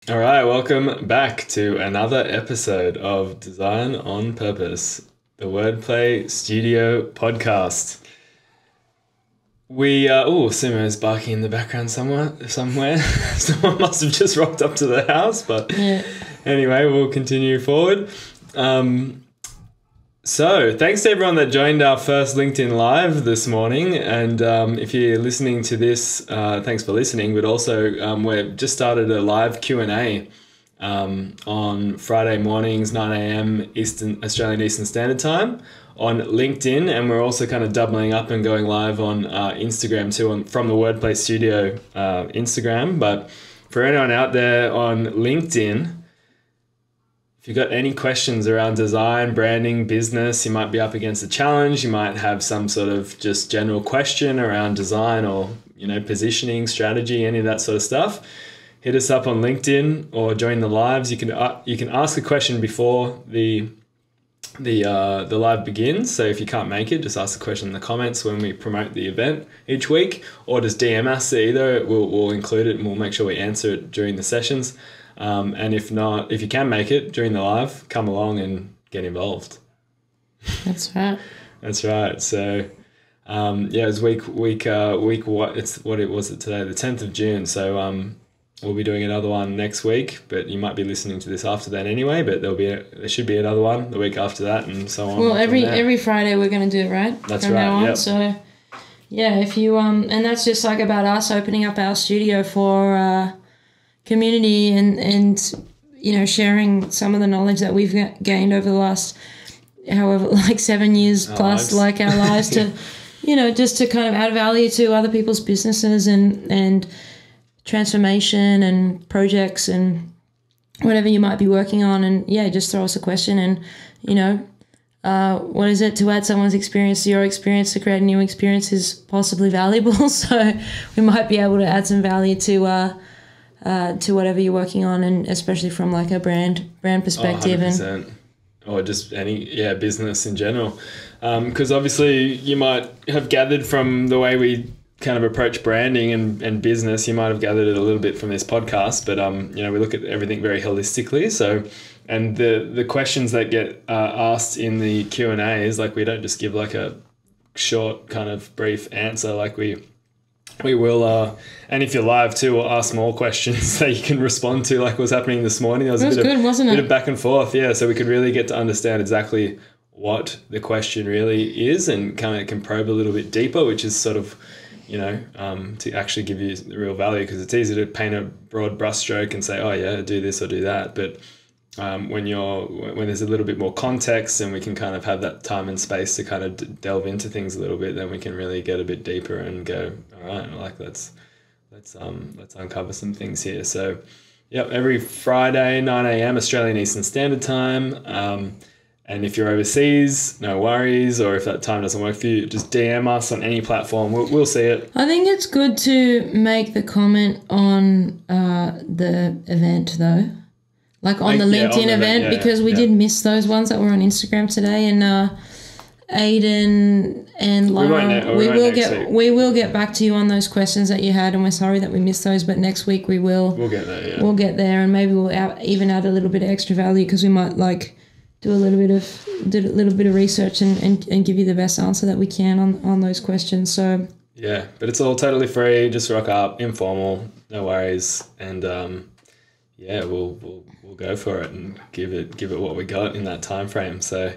All right, welcome back to another episode of Design on Purpose, the WordPlay Studio podcast. Simo's barking in the background somewhere. Someone must have just rocked up to the house, but Anyway, we'll continue forward. So thanks to everyone that joined our first LinkedIn Live this morning. And if you're listening to this, thanks for listening. But also, we've just started a live Q&A on Friday mornings, 9 a.m. Australian Eastern Standard Time on LinkedIn. And we're also kind of doubling up and going live on Instagram too, from the WordPlay Studio Instagram. But for anyone out there on LinkedIn, if you've got any questions around design, branding, business, you might be up against a challenge, you might have some sort of just general question around design or, positioning, strategy, any of that sort of stuff, hit us up on LinkedIn or join the lives. You can ask a question before the live begins. So if you can't make it, just ask a question in the comments when we promote the event each week, or just DM us either. We'll include it and we'll make sure we answer it during the sessions. And if not, if you can make it during the live, come along and get involved. That's right. That's right. So, it's what was it today? The 10th of June. So, we'll be doing another one next week, but you might be listening to this after that anyway, but there should be another one the week after that and so on. Well, every Friday we're going to do it, right? That's right. Yep. So, yeah, if you, and that's just like about us opening up our studio for, community and sharing some of the knowledge that we've gained over the last 7 years plus like our lives to just to kind of add value to other people's businesses and transformation and projects and whatever you might be working on. And just throw us a question and what is it to add someone's experience to your experience, to create a new experience is possibly valuable. So we might be able to add some value to whatever you're working on, and especially from like a brand perspective. 100%. Or just any business in general, because obviously you might have gathered from the way we kind of approach branding and business, you might have gathered it a little bit from this podcast, but we look at everything very holistically. So, and the questions that get asked in the Q&A is like, we don't just give like a short kind of brief answer. Like we will, and if you're live too, we'll ask more questions that you can respond to, like what's happening this morning. There was a bit of back and forth, so we could really get to understand exactly what the question really is and kind of can probe a little bit deeper, which is sort of, to actually give you the real value, because it's easy to paint a broad brushstroke and say, do this or do that. But when there's a little bit more context and we can kind of have that time and space to kind of delve into things a little bit, then we can really get a bit deeper and go, all right, like let's uncover some things here. So every Friday 9 a.m. Australian Eastern Standard Time, and if you're overseas, no worries, or if that time doesn't work for you, just DM us on any platform. We'll see it. I think it's good to make the comment on the event though. Like on the LinkedIn event, because we did miss those ones that were on Instagram today, and Aiden and Lara, we will get back to you on those questions that you had, and we're sorry that we missed those, but next week we'll get there. Yeah. We'll get there, and maybe we'll even add a little bit of extra value, because we might do a little bit of research and give you the best answer that we can on those questions. So but it's all totally free. Just rock up, informal, no worries, and we'll go for it and give it what we got in that time frame. So,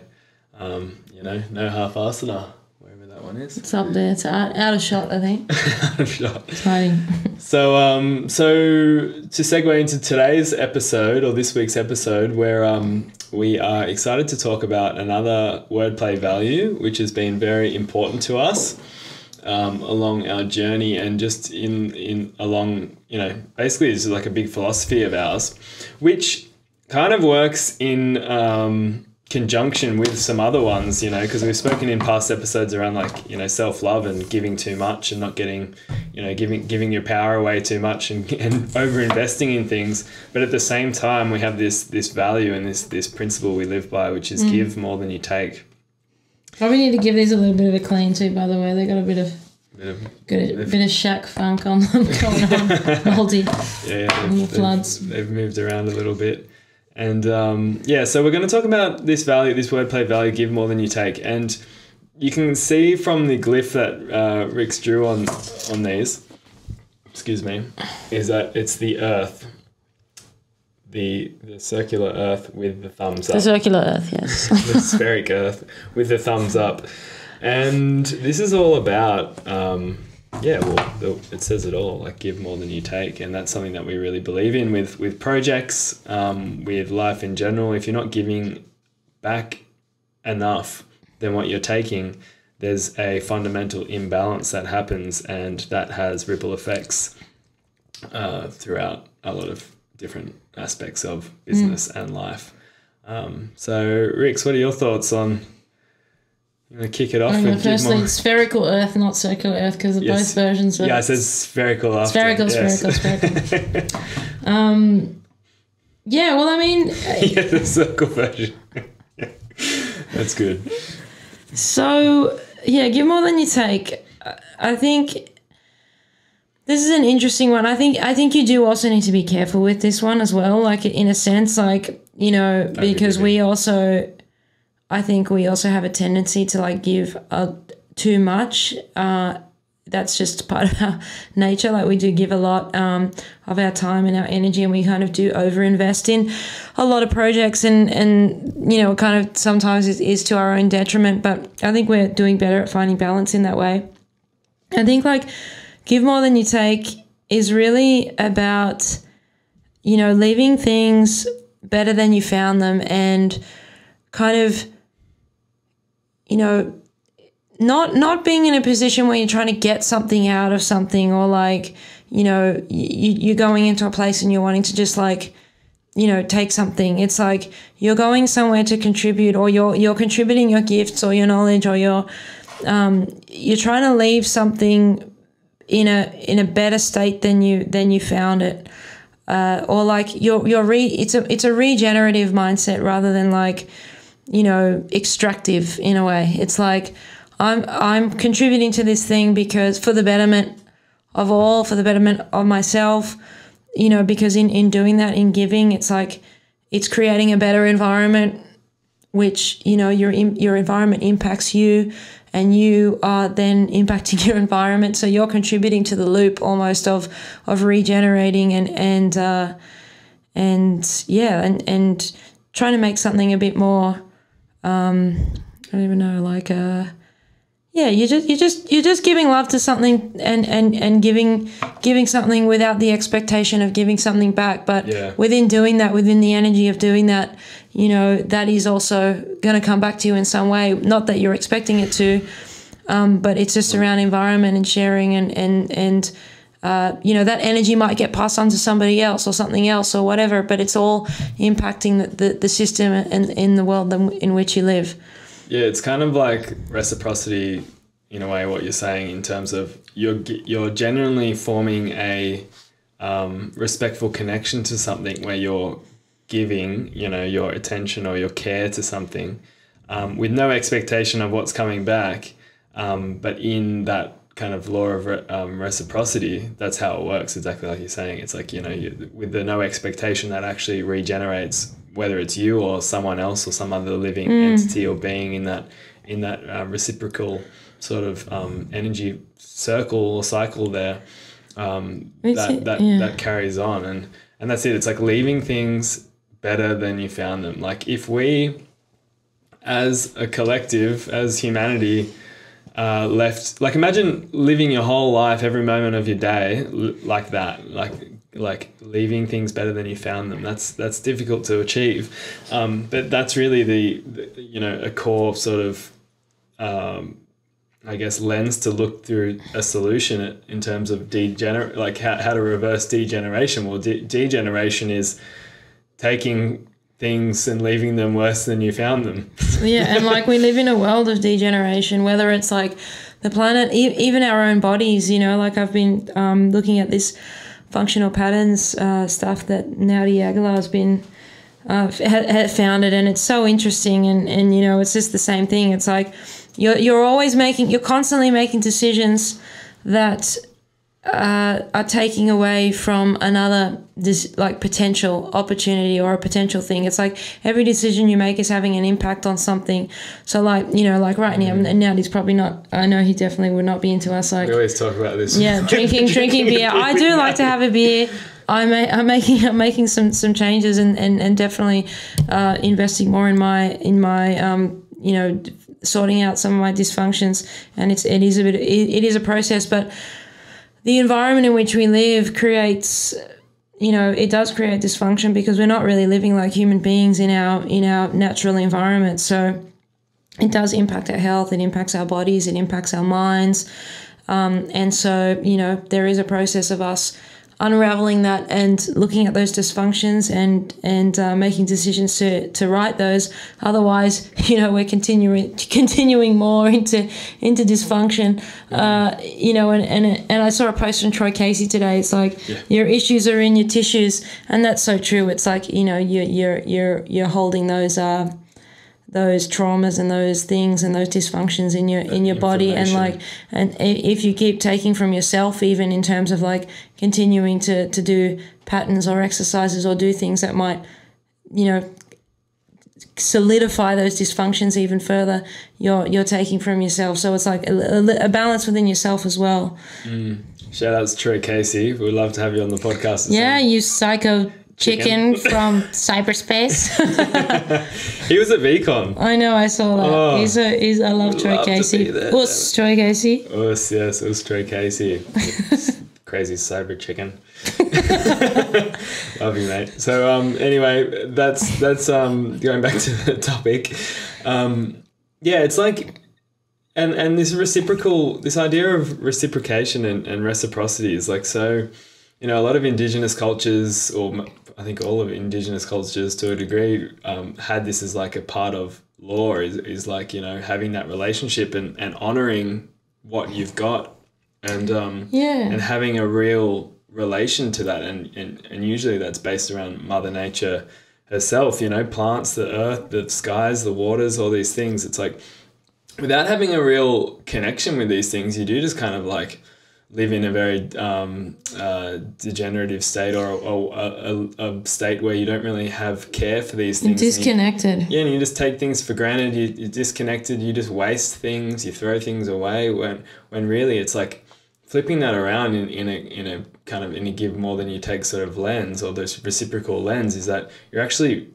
no half-arsener, wherever that one is. It's up there. It's out of shot, I think. Out of shot. It's hiding. So to segue into today's episode, or this week's episode, where we are excited to talk about another wordplay value, which has been very important to us along our journey, and just along basically it's like a big philosophy of ours, which kind of works in conjunction with some other ones, because we've spoken in past episodes around self-love and giving too much and not getting, giving your power away too much and over investing in things. But at the same time, we have this value and this principle we live by, which is give more than you take. Probably need to give these a little bit of a clean too, by the way. They got a bit of Bit of Shaq funk on them going on. Moldy. The floods. They've moved around a little bit. And so we're going to talk about this wordplay value, give more than you take. And you can see from the glyph that Rick's drew on these, is that it's the earth. The circular earth with the thumbs up. The circular earth, yes. The spheric earth with the thumbs up. And this is all about, it says it all, like give more than you take. And that's something that we really believe in with projects, with life in general. If you're not giving back enough than what you're taking, there's a fundamental imbalance that happens, and that has ripple effects throughout a lot of different aspects of business and life. So, Rix, what are your thoughts on... You want to kick it off? Firstly, spherical earth, not circular earth, because both versions are... Yeah, it says spherical after. Spherical. Yeah, well, I mean... the circle version. That's good. So, give more than you take. I think this is an interesting one. I think you do also need to be careful with this one as well, like in a sense, like, because I think we also have a tendency to like give too much. That's just part of our nature. Like we do give a lot of our time and our energy, and we kind of do overinvest in a lot of projects, and kind of sometimes is to our own detriment. But I think we're doing better at finding balance in that way. I think like give more than you take is really about, leaving things better than you found them, and kind of, not being in a position where you're trying to get something out of something, or like, you're going into a place and you're wanting to just like, take something. It's like you're going somewhere to contribute, or you're contributing your gifts or your knowledge, or you're trying to leave something in a better state than you found it, or like it's a regenerative mindset rather than like, extractive in a way. It's like I'm contributing to this thing because for the betterment of all, for the betterment of myself, because in doing that, in giving, it's like it's creating a better environment, which, your environment impacts you, and you are then impacting your environment. So you're contributing to the loop almost of regenerating and trying to make something a bit more, I don't even know, like you're just giving love to something and giving something without the expectation of giving something back. But within doing that, within the energy of doing that, that is also going to come back to you in some way. Not that you're expecting it to, but it's just around environment and sharing and that energy might get passed on to somebody else or something else or whatever, but it's all impacting the system and in the world in which you live. Yeah, it's kind of like reciprocity in a way, what you're saying, in terms of you're genuinely forming a respectful connection to something where you're giving, your attention or your care to something with no expectation of what's coming back. But in that kind of law of reciprocity, that's how it works, exactly like you're saying. It's like, with the no expectation, that actually regenerates, whether it's you or someone else or some other living entity or being in that reciprocal sort of energy circle or cycle there, that carries on, and that's it. It's like leaving things better than you found them. Like if we, as a collective, as humanity, left, like imagine living your whole life, every moment of your day like that, like leaving things better than you found them. That's difficult to achieve, but that's really the a core sort of I guess lens to look through a solution in terms of like how to reverse degeneration. Well, degeneration is taking things and leaving them worse than you found them. Yeah, and like we live in a world of degeneration, whether it's like the planet, even our own bodies, like I've been looking at this functional patterns stuff that Naudi Aguilar has been had founded, and it's so interesting, and it's just the same thing. It's like you're constantly making decisions that are taking away from another potential opportunity or a potential thing. It's like every decision you make is having an impact on something. So like, you know, like right now, and now he's probably not, I know he definitely would not be into us. Like, we always talk about this. Yeah, drinking beer. I do like to have a beer. I'm making some changes and definitely investing more in my you know, sorting out some of my dysfunctions, and it is a process, but the environment in which we live creates, you know, it does create dysfunction because we're not really living like human beings in our natural environment. So it does impact our health, it impacts our bodies, it impacts our minds. And so, you know, there is a process of us unraveling that and looking at those dysfunctions and making decisions to right those. Otherwise, you know, we're continuing more into dysfunction. You know, and I saw a post from Troy Casey today. It's like, your issues are in your tissues, and that's so true. It's like, you know, you're holding those traumas and those things and those dysfunctions in your body, and like, and if you keep taking from yourself, even in terms of like continuing to do patterns or exercises or do things that might, you know, solidify those dysfunctions even further, you're taking from yourself. So it's like a balance within yourself as well. Shout out to Troy Casey. We'd love to have you on the podcast. Yeah, you psycho chicken from cyberspace. He was at VCon. I know, I saw that. Oh, I love Troy Casey. Us, Troy Casey. Us, yes, us, Troy Casey. Crazy cyber chicken. Love you, mate. So anyway, that's going back to the topic. Yeah, it's like, and this idea of reciprocation and reciprocity is like, so, you know, a lot of Indigenous cultures, or I think all of Indigenous cultures to a degree, had this as like a part of law, is like, you know, having that relationship and honouring what you've got, and and having a real relation to that, and usually that's based around Mother Nature herself, you know, plants, the earth, the skies, the waters, all these things. It's like, without having a real connection with these things, you do just kind of like live in a very degenerative state, or a state where you don't really have care for these things. Disconnected. And you just take things for granted. You're disconnected. You just waste things. You throw things away when really it's like flipping that around in a kind of in a give more than you take sort of lens, or this reciprocal lens, is that you're actually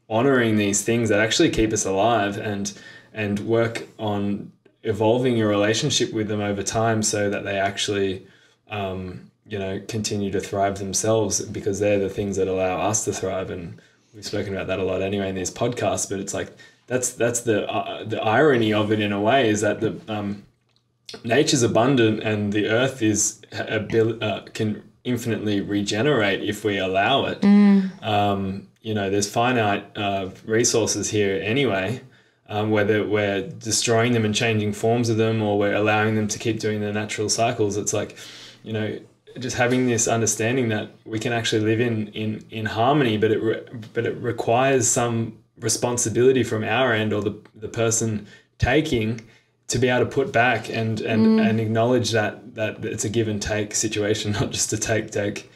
honoring these things that actually keep us alive, and work on evolving your relationship with them over time so that they actually, you know, continue to thrive themselves, because they're the things that allow us to thrive. And we've spoken about that a lot anyway in these podcasts, but it's like, that's the irony of it in a way, is that the nature's abundant, and the earth is can infinitely regenerate if we allow it. You know, there's finite resources here anyway. Whether we're destroying them and changing forms of them, or we're allowing them to keep doing their natural cycles, it's like, you know, just having this understanding that we can actually live in harmony, but it requires some responsibility from our end, or the person taking, to be able to put back and acknowledge that it's a give and take situation, not just a take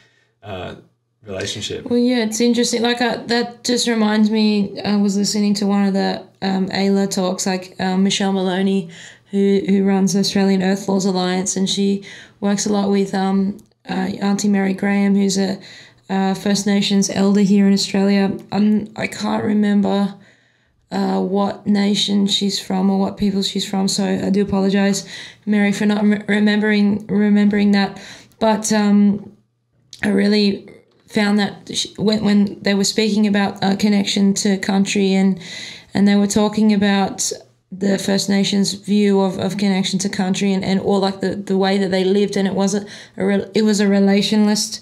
relationship. Well, yeah, it's interesting. Like that just reminds me, I was listening to one of the AILA talks, like Michelle Maloney, who runs the Australian Earth Laws Alliance, and she works a lot with Auntie Mary Graham, who's a First Nations elder here in Australia. I can't remember what nation she's from or what people she's from, so I do apologise, Mary, for not remembering that. But I really found that when they were speaking about connection to country, and they were talking about the First Nations view of connection to country, and or like the way that they lived, and it was a relationalist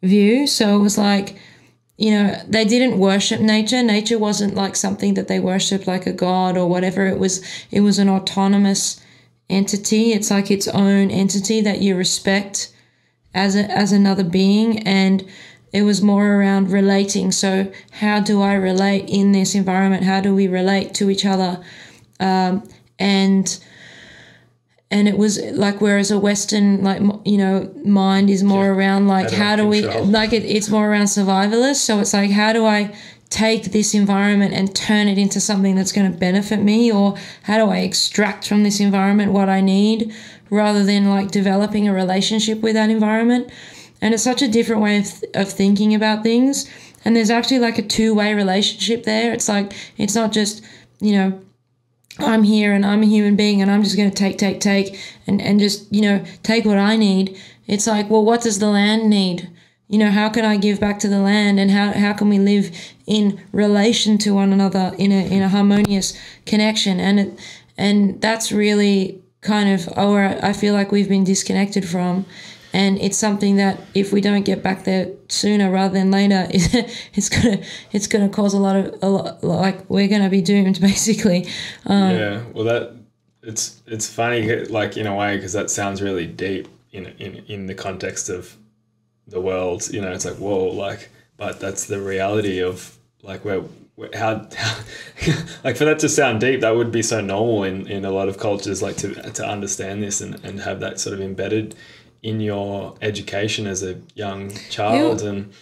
view. So it was like, you know, they didn't worship nature. Nature wasn't like something that they worshipped like a god or whatever. It was an autonomous entity. It's like its own entity that you respect as another being, and it was more around relating. So how do I relate in this environment? How do we relate to each other? And and it was like, whereas a Western, like, you know, mind is more around like, how do we, like, it's more around survivalist. So it's like, how do I take this environment and turn it into something that's going to benefit me, or how do I extract from this environment what I need, rather than like developing a relationship with that environment. And it's such a different way of thinking about things. And there's actually like a two-way relationship there. It's like, it's not just, you know, I'm here and I'm a human being and I'm just going to take and just, you know, take what I need. It's like, well, what does the land need? You know, how can I give back to the land, and how can we live in relation to one another in a harmonious connection? And that's really kind of where I feel like we've been disconnected from. And it's something that if we don't get back there sooner rather than later, it's gonna cause a lot like, we're gonna be doomed, basically. Yeah, well, it's funny, like, in a way, because that sounds really deep in the context of the world. You know, it's like, whoa, like, but that's the reality of like how like, for that to sound deep, that would be so normal in a lot of cultures, like to understand this and have that sort of embedded in your education as a young child. And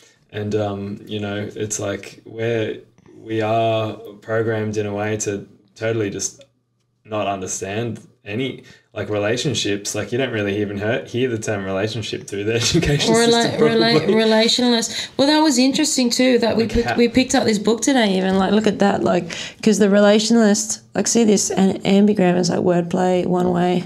you know, it's like we are programmed in a way to totally just not understand any, like, relationships. Like, you don't really even hear the term relationship through the education system. Relationalist. Well, that was interesting too, that we picked up this book today, even, like, look at that, like, because the relationalist, like, see this, and ambigram is like wordplay one way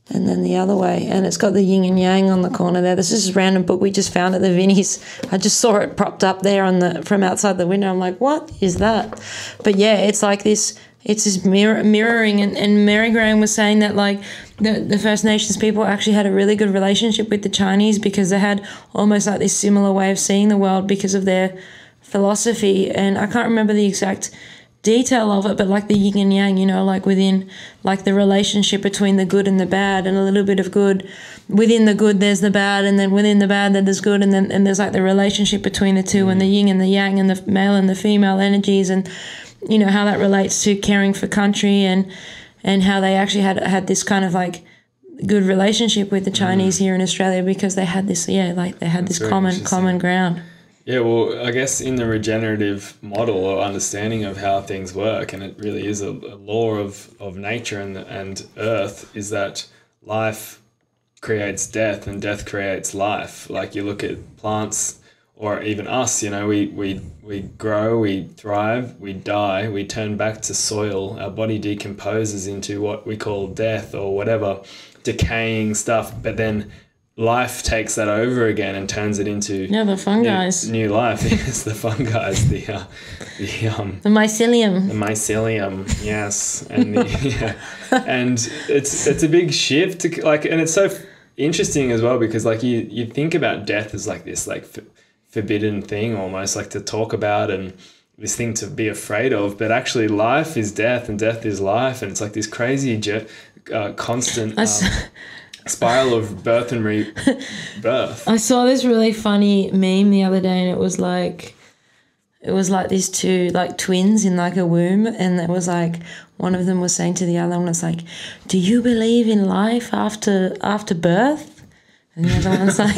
and then the other way, and it's got the yin and yang on the corner there. This is a random book we just found at the Vinnies. I just saw it propped up there from outside the window. I'm like, what is that? But yeah, it's like this. It's this mirroring, and Mary Graham was saying that, like, the First Nations people actually had a really good relationship with the Chinese because they had almost like this similar way of seeing the world because of their philosophy. And I can't remember the exact detail of it, but like the yin and yang, you know, like within, like, the relationship between the good and the bad, and a little bit of good. Within the good there's the bad, and then within the bad there's good, and then there's like the relationship between the two, and the yin and the yang, and the male and the female energies, and, you know, how that relates to caring for country, and how they actually had this kind of like good relationship with the Chinese here in Australia because they had this, like, they had this common ground. Yeah, well, I guess in the regenerative model or understanding of how things work, and it really is a law of nature and earth, is that life creates death and death creates life. Like, you look at plants, or even us, you know, we grow, we thrive, we die, we turn back to soil. Our body decomposes into what we call death or whatever, decaying stuff, but then life takes that over again and turns it into the fungi, new life. Yes, the fungi, the mycelium. The mycelium, yes, and and it's a big shift to, like, and it's so interesting as well because, like, you think about death as like this, like, forbidden thing almost, like, to talk about, and this thing to be afraid of, but actually life is death and death is life, and it's like this crazy constant spiral of birth and rebirth. I saw this really funny meme the other day, and it was like these two, like, twins in like a womb, and it was like one of them was saying to the other one, it's like, do you believe in life after birth? And the other one's like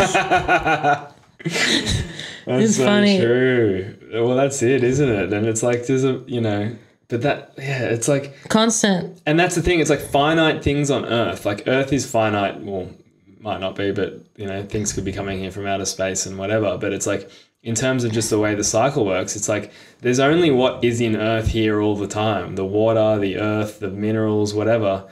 that's it's so funny. True. Well, that's it, isn't it? And it's like, there's a, you know, but that, yeah, it's like constant. And that's the thing. It's like finite things on Earth. Like, Earth is finite. Well, might not be, but, you know, things could be coming here from outer space and whatever. But it's like, in terms of just the way the cycle works, it's like there's only what is in Earth here all the time. The water, the earth, the minerals, whatever.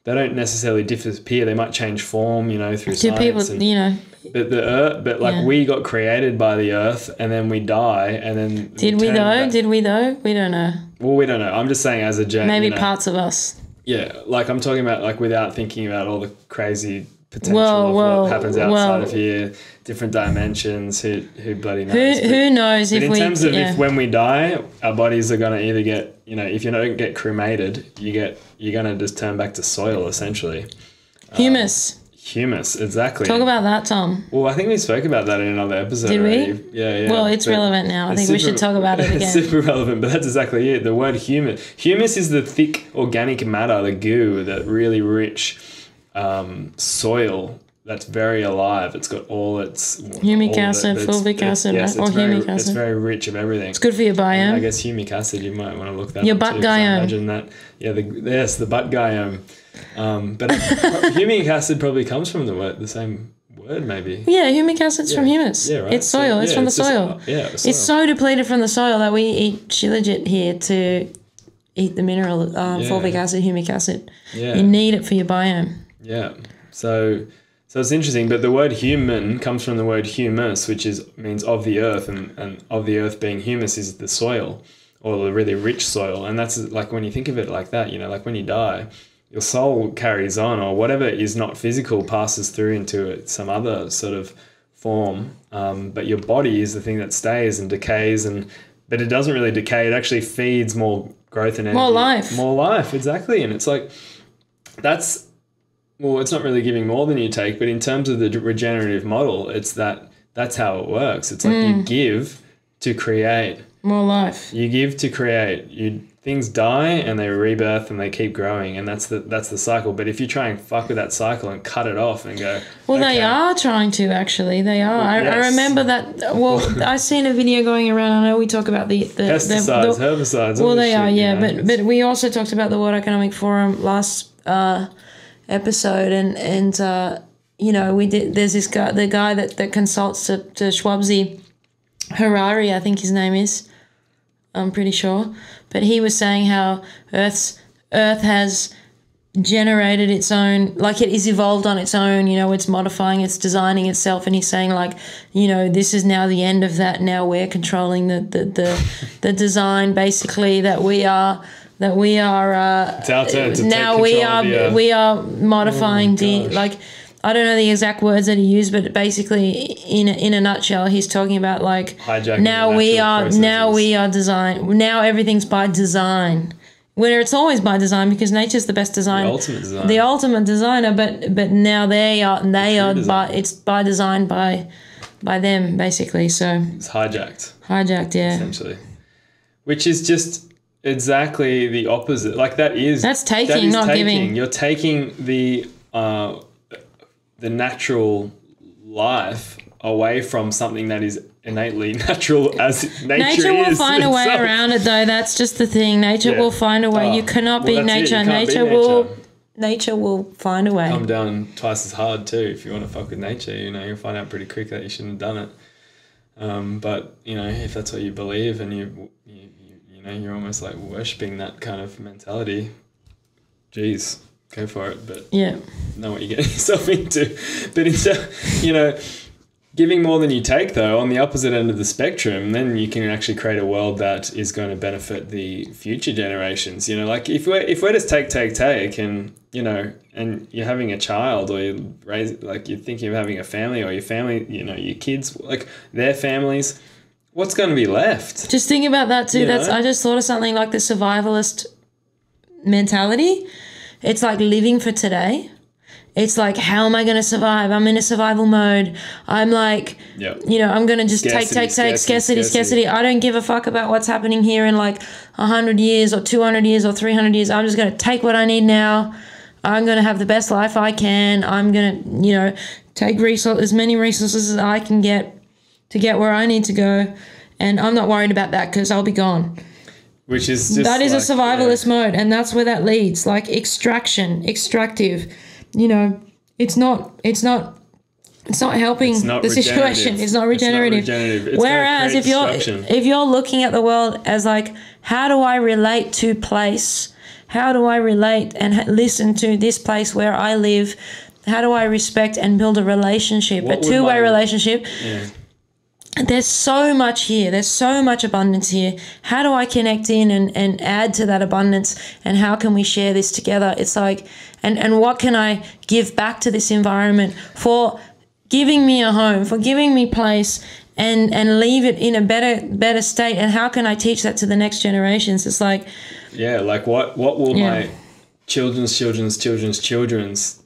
They don't necessarily disappear. They might change form, you know, through science. People, and, you know. But the Earth, but like, yeah, we got created by the Earth, and then we die, and then did we though? Did we though? We don't know. Well, we don't know. I'm just saying, as a maybe, you know, parts of us. Yeah, like, I'm talking about, like, without thinking about all the crazy potential of what happens outside of here, different dimensions. Who bloody knows? Who knows? But in terms of if when we die, our bodies are gonna either get, you know, if you don't get cremated, you're gonna just turn back to soil essentially. Humus, exactly. Talk about that, Tom. Well, I think we spoke about that in another episode. Did we? Already. Yeah. Well, it's relevant now. I think we should talk about it again. It's super relevant, but that's exactly it. The word humus. Humus is the thick organic matter, the goo, that really rich soil that's very alive. It's got all its humic acid, fulvic acid, yes, or humic acid. It's very rich of everything. It's good for your biome. I guess humic acid, you might want to look that your up butt too, biome. Imagine that. Yeah, the butt biome. But humic acid probably comes from the same word, maybe. Yeah, humic acid's from humus. Yeah, right. It's soil. It's from the soil. The soil. It's so depleted from the soil that we eat shilajit here to eat the mineral fulvic acid, humic acid. Yeah. You need it for your biome. Yeah. So it's interesting, but the word human comes from the word humus, which means of the earth, and of the earth being humus is the soil, or the really rich soil. And that's like, when you think of it like that, like when you die, your soul carries on, or whatever is not physical passes through into some other sort of form. But your body is the thing that stays and decays, but it doesn't really decay. It actually feeds more growth and energy. More life, exactly. And it's like, it's not really giving more than you take, but in terms of the regenerative model, that's how it works. It's like you give to create. More life. You give to create. Things die and they rebirth and they keep growing, and that's the cycle. But if you try and fuck with that cycle and cut it off and go, well, okay, they are trying to, actually. They are. I remember that. Well, I seen a video going around. I know we talk about the pesticides, herbicides. Well, they are, yeah. But we also talked about the World Economic Forum last episode, and we did. There's this guy, the guy that consults to Schwabsy Harari, I think his name is. I'm pretty sure. But he was saying how Earth has generated its own, like it is evolved on its own, it's modifying, it's designing itself. And he's saying, like, this is now the end of that. Now we're controlling the design, basically, that we are it's our turn to now we are modifying I don't know the exact words that he used, but basically, in a nutshell, he's talking about, like, now we are design. Now everything's by design, where it's always by design, because nature's the best design, the ultimate designer. But now it's by design by them, basically. So it's hijacked, yeah, essentially, which is just exactly the opposite. Like that's taking, not giving. You're taking the natural life away from something that is innately natural, as nature will is find a way around it, though. That's just the thing. Nature will find a way. You cannot be nature. Nature will find a way. Come down twice as hard too if you want to fuck with nature. You'll find out pretty quick that you shouldn't have done it. But if that's what you believe, and you're almost like worshipping that kind of mentality, geez, go for it. But know what you're getting yourself into. But giving more than you take, though, on the opposite end of the spectrum, then you can actually create a world that is going to benefit the future generations. Like if we're just take, and and you're having a child, or you're thinking of having a family, or your family, your kids, like their families, what's going to be left? Just think about that too. I just thought of something like the survivalist mentality. It's like living for today. It's like, how am I going to survive? I'm in a survival mode. I'm like, I'm going to just take, scarcity. I don't give a fuck about what's happening here in like 100 years or 200 years or 300 years. I'm just going to take what I need now. I'm going to have the best life I can. I'm going to, take as many resources as I can get to get where I need to go. And I'm not worried about that because I'll be gone. Which is just that is a survivalist mode, and that's where that leads. Like extractive. It's not helping the situation. It's not regenerative. Whereas if you're looking at the world as like, how do I relate to place? How do I relate and listen to this place where I live? How do I respect and build a relationship, a two-way relationship? Yeah. There's so much here. There's so much abundance here. How do I connect in and add to that abundance? And how can we share this together? It's like, and what can I give back to this environment for giving me a home, for giving me place, and leave it in a better state? And how can I teach that to the next generations? It's like, like what will my children's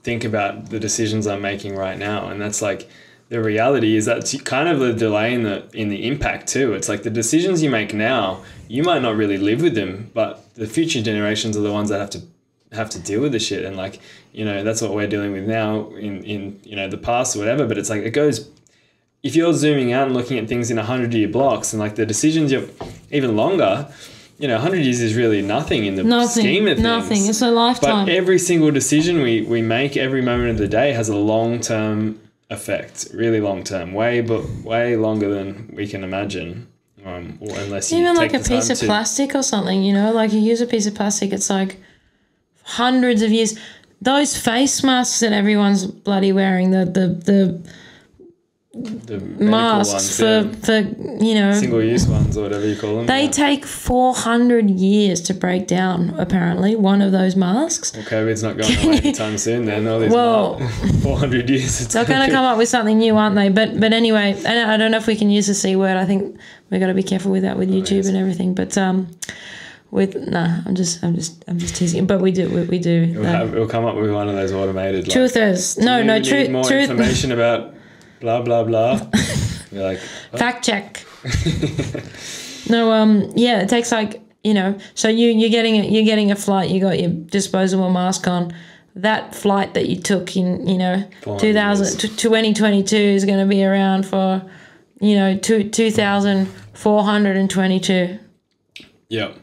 think about the decisions I'm making right now? And that's like, the reality is that's kind of the delay in the impact too. It's like the decisions you make now, you might not really live with them, but the future generations are the ones that have to have to deal with the shit. And like, you know, that's what we're dealing with now in you know, the past or whatever. But it's like, it goes, if you're zooming out and looking at things in 100-year blocks, and like the decisions you're even longer, you know, 100 years is really nothing in the scheme of things. Nothing. It's a lifetime. But every single decision we make every moment of the day has a long-term effect, really long-term, way longer than we can imagine. Or unless you even take like a piece of plastic or something, you know, like you use a piece of plastic, it's like hundreds of years. Those face masks that everyone's bloody wearing, the masks ones, for you know, single-use ones or whatever you call them. They take 400 years to break down. Apparently, one of those masks. Well, COVID's not going away anytime soon. Then all these 400 years. They're going to come up with something new, aren't they? But anyway, and I don't know if we can use the C word. I think we've got to be careful with that with YouTube and everything. But I'm just teasing. But we do. We'll come up with one of those automated. Truthers. Like, truth. More information about. Blah blah blah. You're like, what? Fact check. No, yeah, it takes like, you know, so you're getting a flight, you got your disposable mask on. That flight that you took in, you know, 2022 is going to be around for, you know, 2,422. Yep.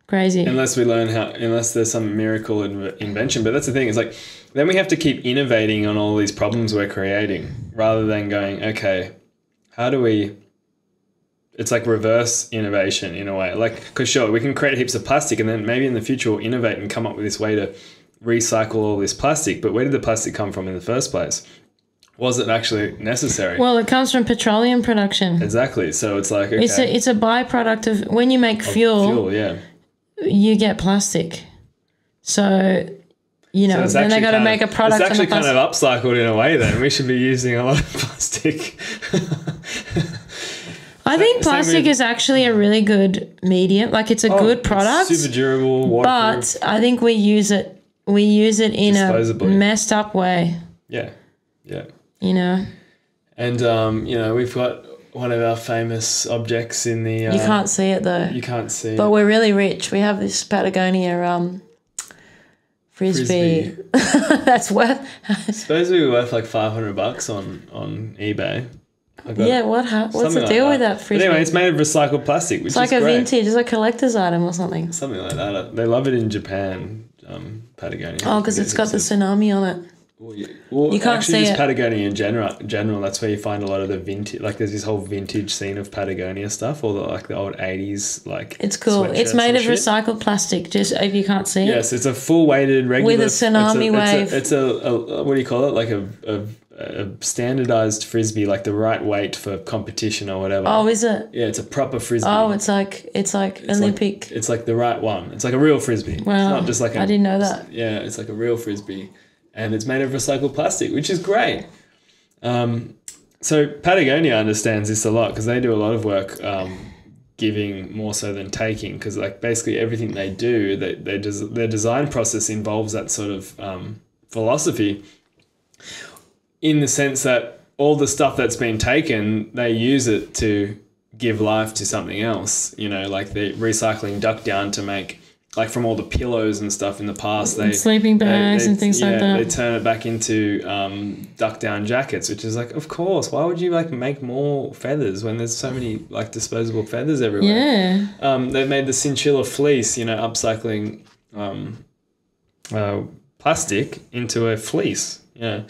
Crazy. Unless there's some miracle invention. But that's the thing, it's like, then we have to keep innovating on all these problems we're creating rather than going, okay, how do we, it's like reverse innovation in a way. Like, because sure, we can create heaps of plastic and then maybe in the future we'll innovate and come up with this way to recycle all this plastic. But where did the plastic come from in the first place? Was it actually necessary? Well, it comes from petroleum production. Exactly. So it's like, okay. It's a byproduct of, when you make fuel, yeah, you get plastic. So, you know, so then they got to make a product. It's actually kind of upcycled in a way then. We should be using a lot of plastic. I think plastic is actually a really good medium. Like, it's a good product. Super durable, waterproof. But I think we use it in a messed up way. Yeah. Yeah. You know? And, you know, we've got one of our famous objects in the... you can't see it though. You can't see But we're really rich. We have this Patagonia Frisbee. That's worth... Supposedly we're worth like $500 on eBay. Yeah, what's the deal with that Frisbee? But anyway, it's made of recycled plastic, which is great. It's like a vintage, it's a collector's item or something. Something like that. They love it in Japan, Patagonia. Oh, because it's got the tsunami on it. Well, you can't actually, see just Patagonia in general, that's where you find a lot of the vintage, like there's this whole vintage scene of Patagonia stuff, all the old 80s, like it's cool. It's made of recycled plastic, just if you can't see it. Yes, it's a full weighted regular... with a tsunami wave. It's a what do you call it? Like a standardized Frisbee, like the right weight for competition or whatever. Oh, is it? Yeah, it's a proper Frisbee. Oh, it's like Olympic. It's like the right one. It's like a real Frisbee. Wow. It's not just like I didn't know that. Yeah, it's like a real Frisbee. And it's made of recycled plastic, which is great. So Patagonia understands this a lot because they do a lot of work giving more so than taking, because like basically everything they do, their design process involves that sort of philosophy, in the sense that all the stuff that's been taken, they use it to give life to something else. You know, like they're recycling duck down to make... like from all the pillows and stuff in the past, sleeping bags and things like that. They turn it back into duck down jackets, which is like, of course, why would you like make more feathers when there's so many like disposable feathers everywhere? Yeah. They've made the chinchilla fleece, you know, upcycling plastic into a fleece. Yeah,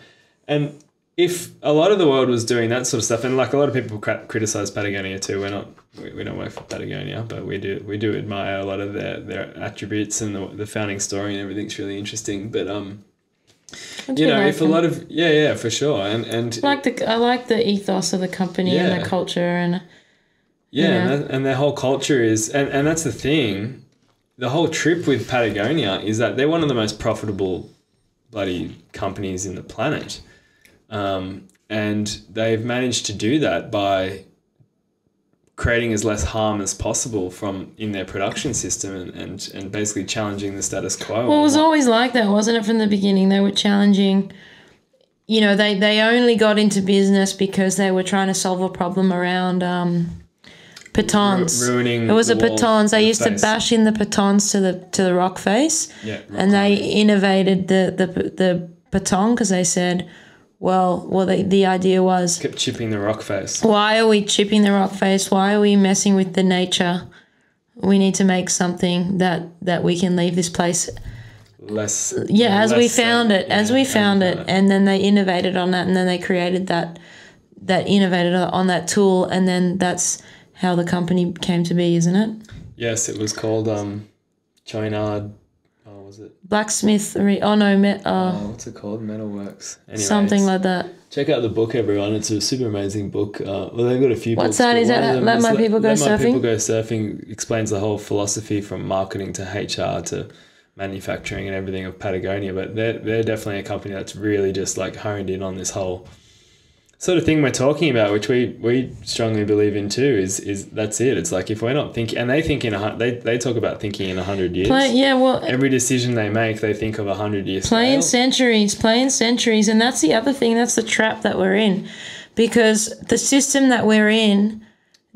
and if a lot of the world was doing that sort of stuff, and like a lot of people criticize Patagonia too, we don't work for Patagonia, but we do admire a lot of their attributes, and the founding story and everything's really interesting. But you know, if a lot of for sure, and I like the ethos of the company and the culture, and and their whole culture is, and that's the thing. The whole trip with Patagonia is that they're one of the most profitable bloody companies in the planet. And they've managed to do that by creating as less harm as possible in their production system and basically challenging the status quo. Well, it was always like that, wasn't it, from the beginning? They were challenging, you know, they only got into business because they were trying to solve a problem around pitons. Ruining. It was the the wall, pitons. They the used to face. bash in the pitons to the rock face. Yeah, rock and they climbing. innovated the piton because they said, the idea was, Kept chipping the rock face. why are we chipping the rock face? Why are we messing with the nature? We need to make something that we can leave this place. Less. As we less found safe. it, as we found it, and then they innovated on that, and then they created that innovated on that tool, and then that's how the company came to be, isn't it? Yes, it was called Chouinard. Oh, was it? Blacksmith. What's it called? Metalworks. Anyways, Something like that. Check out the book, everyone. It's a super amazing book. They've got a few books. What's that? but Is one that of them Let is My People Go Let My Surfing? People Go Surfing explains the whole philosophy from marketing to HR to manufacturing and everything of Patagonia. But they're definitely a company that's really just like honed in on this whole sort of thing we're talking about, which we strongly believe in too, is that's it. It's like if we're not thinking, and they think they talk about thinking in 100 years. Every decision they make, they think of 100 years. Playing centuries, and that's the other thing. That's the trap that we're in, because the system that we're in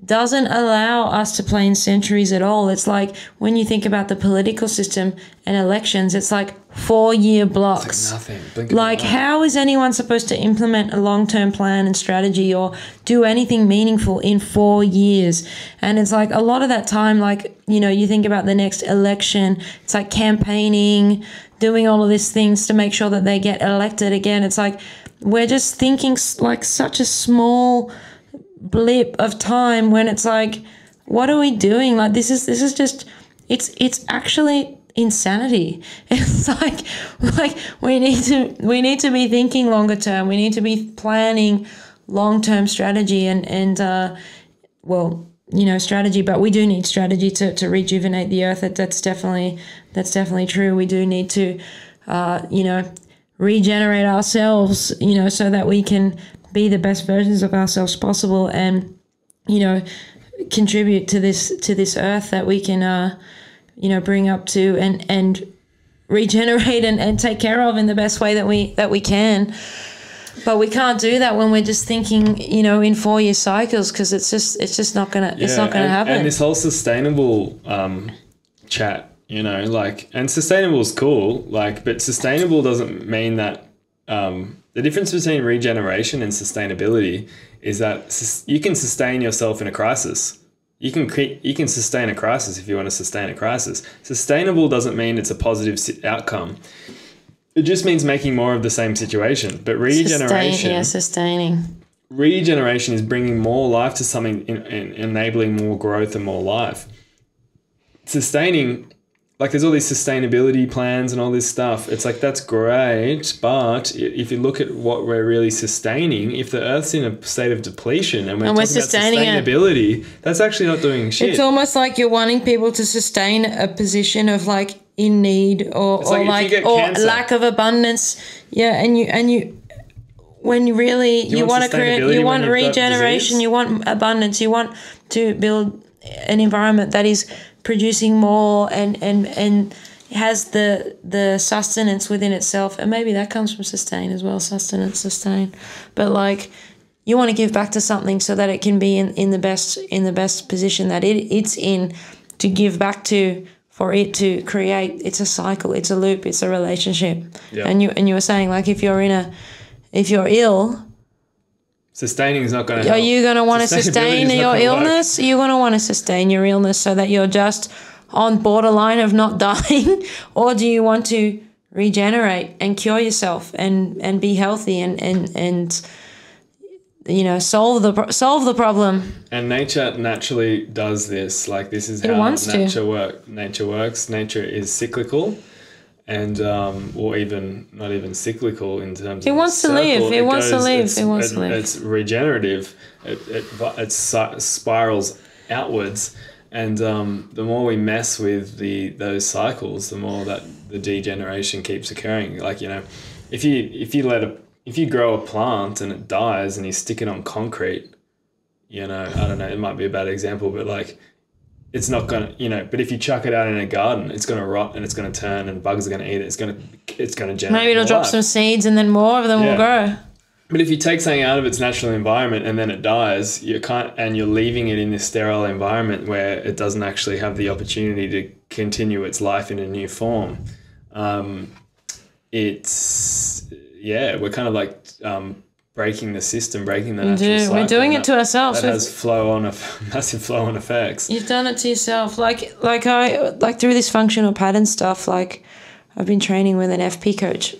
doesn't allow us to play in centuries at all. It's like when you think about the political system and elections, it's like 4-year blocks. It's like nothing. Blink of an Like, eye. how is anyone supposed to implement a long-term plan and strategy or do anything meaningful in 4 years? And it's like a lot of that time, like, you think about the next election, it's like campaigning, doing all of these things to make sure that they get elected again. It's like we're just thinking like such a small blip of time when it's like, what are we doing? Like, this is just, it's actually insanity. It's like we need to be thinking longer term. We need to be planning long-term strategy and strategy, but we do need strategy to rejuvenate the earth. That's definitely true. We do need to regenerate ourselves, so that we can be the best versions of ourselves possible and contribute to this earth that we can bring up to and regenerate and take care of in the best way that we can. But we can't do that when we're just thinking, in 4-year cycles, because it's just not gonna happen. And this whole sustainable chat, and sustainable is cool, but sustainable doesn't mean that the difference between regeneration and sustainability is that you can sustain yourself in a crisis. You can sustain a crisis if you want to sustain a crisis. Sustainable doesn't mean it's a positive outcome. It just means making more of the same situation. But regeneration, sustaining. Regeneration is bringing more life to something, enabling more growth and more life. Sustaining, like there's all these sustainability plans and all this stuff. It's like, that's great, but if you look at what we're really sustaining, if the Earth's in a state of depletion and we're talking sustaining about sustainability, that's actually not doing shit. It's almost like you're wanting people to sustain a position of like in need or lack of abundance. Yeah, and you when you really you want to create, you want regeneration, you want abundance, you want to build an environment that is producing more and has the sustenance within itself, and maybe that comes from sustain as well, sustain. But like, you want to give back to something so that it can be in the best position that it's in to give back to, for it to create. It's a cycle, it's a loop, it's a relationship. Yeah. And you were saying, like, if you're ill, sustaining is not going to help. Are you going to want to sustain your illness? You're going to want to sustain your illness so that you're just on borderline of not dying? Or do you want to regenerate and cure yourself and be healthy and solve the problem? And nature naturally does this. Like, this is how nature works. Nature is cyclical. And or even not even cyclical in terms of it wants to live. It wants to live. It's regenerative. It spirals outwards, and the more we mess with those cycles, the more that the degeneration keeps occurring. Like, if you grow a plant and it dies and you stick it on concrete, I don't know, it might be a bad example, but like, it's not going to, but if you chuck it out in a garden, it's going to rot and it's going to turn and bugs are going to eat it. It's going to generate. Maybe it'll drop some seeds and then more of them will grow. But if you take something out of its natural environment and then it dies, and you're leaving it in this sterile environment where it doesn't actually have the opportunity to continue its life in a new form. We're kind of like breaking the system, breaking the natural cycle. We're doing it to ourselves. That has massive flow-on effects. You've done it to yourself. Like through this functional pattern stuff. Like I've been training with an FP coach,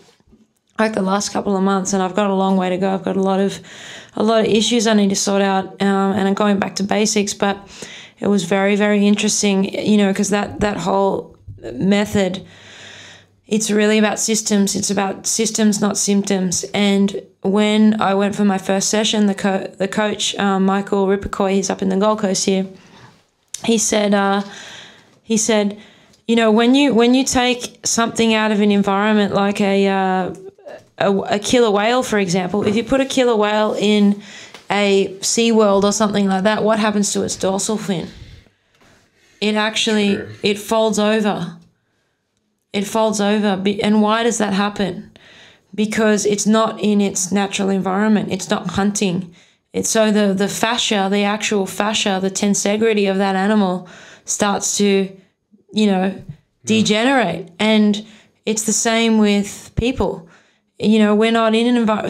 like the last couple of months, and I've got a long way to go. I've got a lot of issues I need to sort out, and I'm going back to basics. But it was very, very interesting, because that whole method, it's really about systems. It's about systems, not symptoms. And when I went for my first session, the coach, Michael Ripicoy, he's up in the Gold Coast here, he said, when you take something out of an environment like a killer whale, for example, if you put a killer whale in a SeaWorld or something like that, what happens to its dorsal fin? It folds over. It folds over. And why does that happen? Because it's not in its natural environment. It's not hunting. So the fascia, the actual fascia, the tensegrity of that animal starts to, degenerate. And it's the same with people. We're not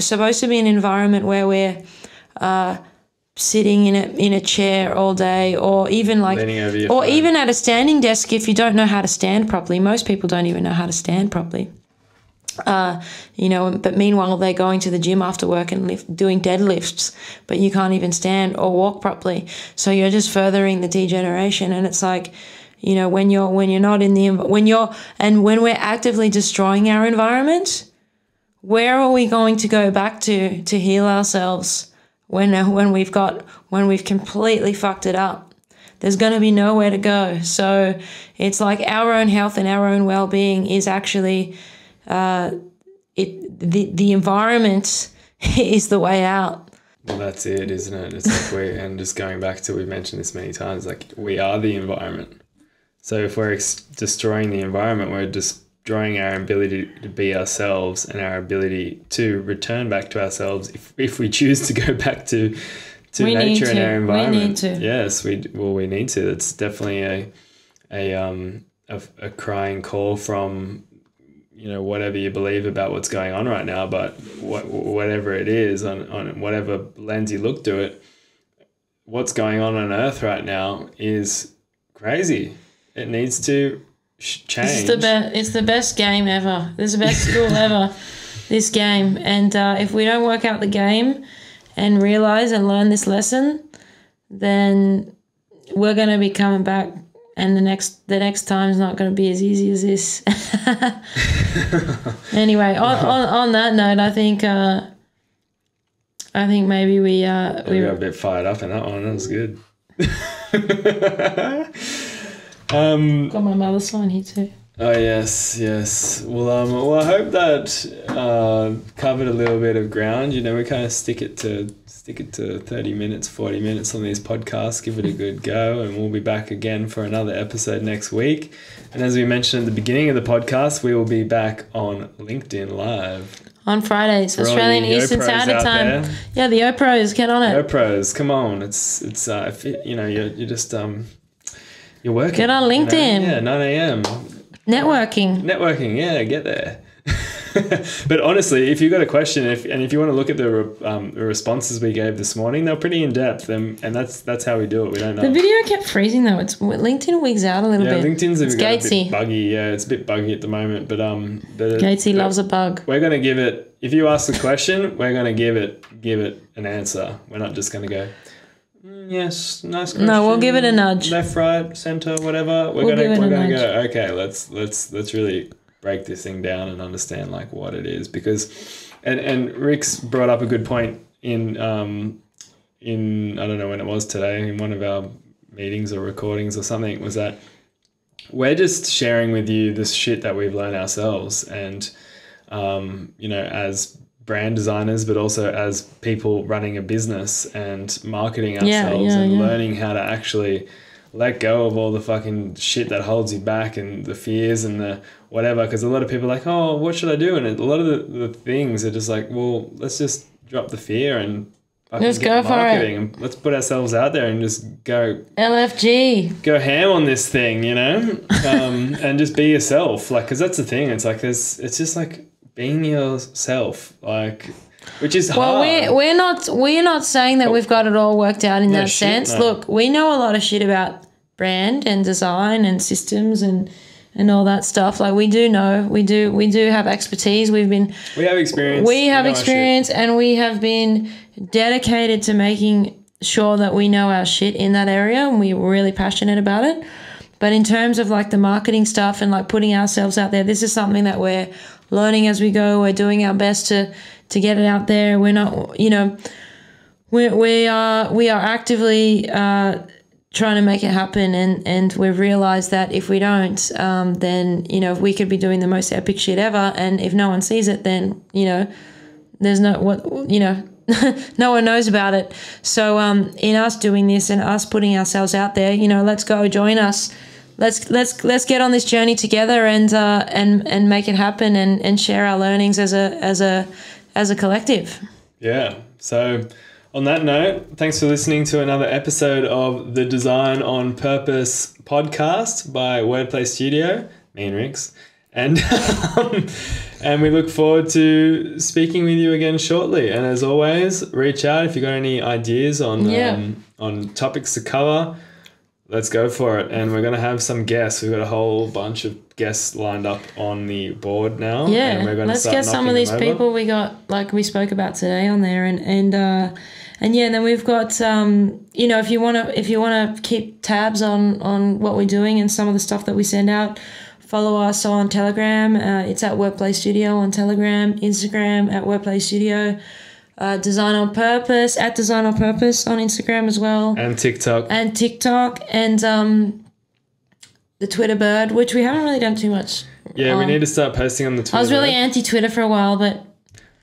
supposed to be an environment where we're sitting in a chair all day, or even even at a standing desk if you don't know how to stand properly. Most people don't even know how to stand properly. But meanwhile they're going to the gym after work and doing deadlifts, but you can't even stand or walk properly. So you're just furthering the degeneration. And it's like, when we're actively destroying our environment, where are we going to go back to heal ourselves when we've completely fucked it up? There's going to be nowhere to go. So it's like our own health and our own well-being is actually the environment is the way out. Well, that's it, isn't it? It's like and just going back to, we've mentioned this many times, like we are the environment. So if we're destroying the environment, we're destroying our ability to be ourselves and our ability to return back to ourselves if we choose to go back to nature and our environment. We need to. Yes, we need to. It's definitely a crying call from, whatever you believe about what's going on right now, but whatever it is, on whatever lens you look to it, what's going on Earth right now is crazy. It needs to change. It's the best game ever. It's the best school ever, this game. And if we don't work out the game and realize and learn this lesson, then we're going to be coming back, and the next time is not going to be as easy as this. Anyway, on that note, I think maybe we got a bit fired up in that one. That was good. Got my mother's sign here too. Oh yes. Well, I hope that covered a little bit of ground. We kind of stick it to 30 minutes, 40 minutes on these podcasts. Give it a good go, and we'll be back again for another episode next week. And as we mentioned at the beginning of the podcast, we will be back on LinkedIn Live on Fridays, Australian Eastern Standard Time. Yeah, the O-Pros, get on it. O-Pros, come on! It's you're just you're working. Get on LinkedIn. Yeah, 9 a.m. Networking, yeah, get there. But honestly, if you've got a question, if you want to look at the responses we gave this morning, they're pretty in depth, and that's how we do it. We don't know. The video kept freezing though. LinkedIn wigs out a little bit. Yeah, LinkedIn's a bit Gatesy. Buggy. Yeah, it's a bit buggy at the moment, but Gatesy loves a bug. We're gonna give it. If you ask the question, we're gonna give it an answer. We're not just gonna go, yes, nice question. No, we'll give it a nudge. Left, right, center, whatever. We're gonna go, okay, let's really break this thing down and understand like what it is, because and Rick's brought up a good point in I don't know when it was today, in one of our meetings or recordings or something, was that we're just sharing with you this shit that we've learned ourselves, and as brand designers, but also as people running a business and marketing ourselves and learning how to actually let go of all the fucking shit that holds you back and the fears and the whatever. Because a lot of people are like, oh, what should I do? And a lot of the things are just like, well, let's just drop the fear and let's go for it. And let's put ourselves out there and just go LFG. Go ham on this thing, you know, and just be yourself. Like, because that's the thing. It's like it's just like being yourself, like, which is hard. Well, we're not saying that we've got it all worked out in that sense. No. Look, we know a lot of shit about brand and design and systems and all that stuff. Like, we do know, we do have expertise. We have experience, and we have been dedicated to making sure that we know our shit in that area, and we're really passionate about it. But in terms of like the marketing stuff and like putting ourselves out there, this is something that we're learning as we go. We're doing our best to get it out there. We're not, you know, we are actively trying to make it happen, and we've realized that if we don't, then, you know, we could be doing the most epic shit ever, and if no one sees it, then, you know, there's no no one knows about it. So in us doing this and us putting ourselves out there, you know, let's go, join us. Let's get on this journey together and make it happen and share our learnings as a collective. Yeah. So on that note, thanks for listening to another episode of the Design on Purpose podcast by WordPlay Studio, me and Rix. And and we look forward to speaking with you again shortly. And as always, reach out if you've got any ideas on topics to cover. Let's go for it. And we're going to have some guests. We've got a whole bunch of guests lined up on the board now. Yeah, and we're going let's get some of these people we got, like we spoke about today, on there. And yeah, then we've got, you know, if you want to keep tabs on what we're doing and some of the stuff that we send out, follow us on Telegram. It's at WordPlay Studio on Telegram, Instagram at WordPlay Studio. Design on Purpose at Design on Purpose on Instagram as well, and TikTok, and the Twitter bird, which we haven't really done too much. Yeah, we need to start posting on the Twitter. I was really anti-Twitter for a while, but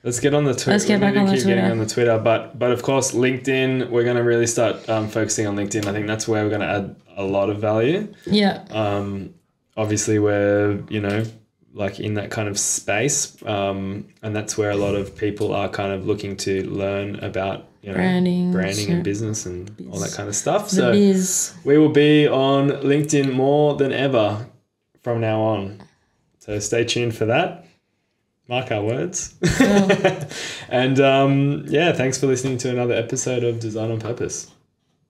let's get on the Twitter. Let's get back on the Twitter. Getting on the Twitter, but of course LinkedIn. We're going to really start focusing on LinkedIn. I think that's where we're going to add a lot of value. Yeah. Obviously, we're, you know, like in that kind of space, and that's where a lot of people are kind of looking to learn about, you know, branding and business and all that kind of stuff. So we will be on LinkedIn more than ever from now on. So stay tuned for that. Mark our words. Yeah. And yeah, thanks for listening to another episode of Design on Purpose.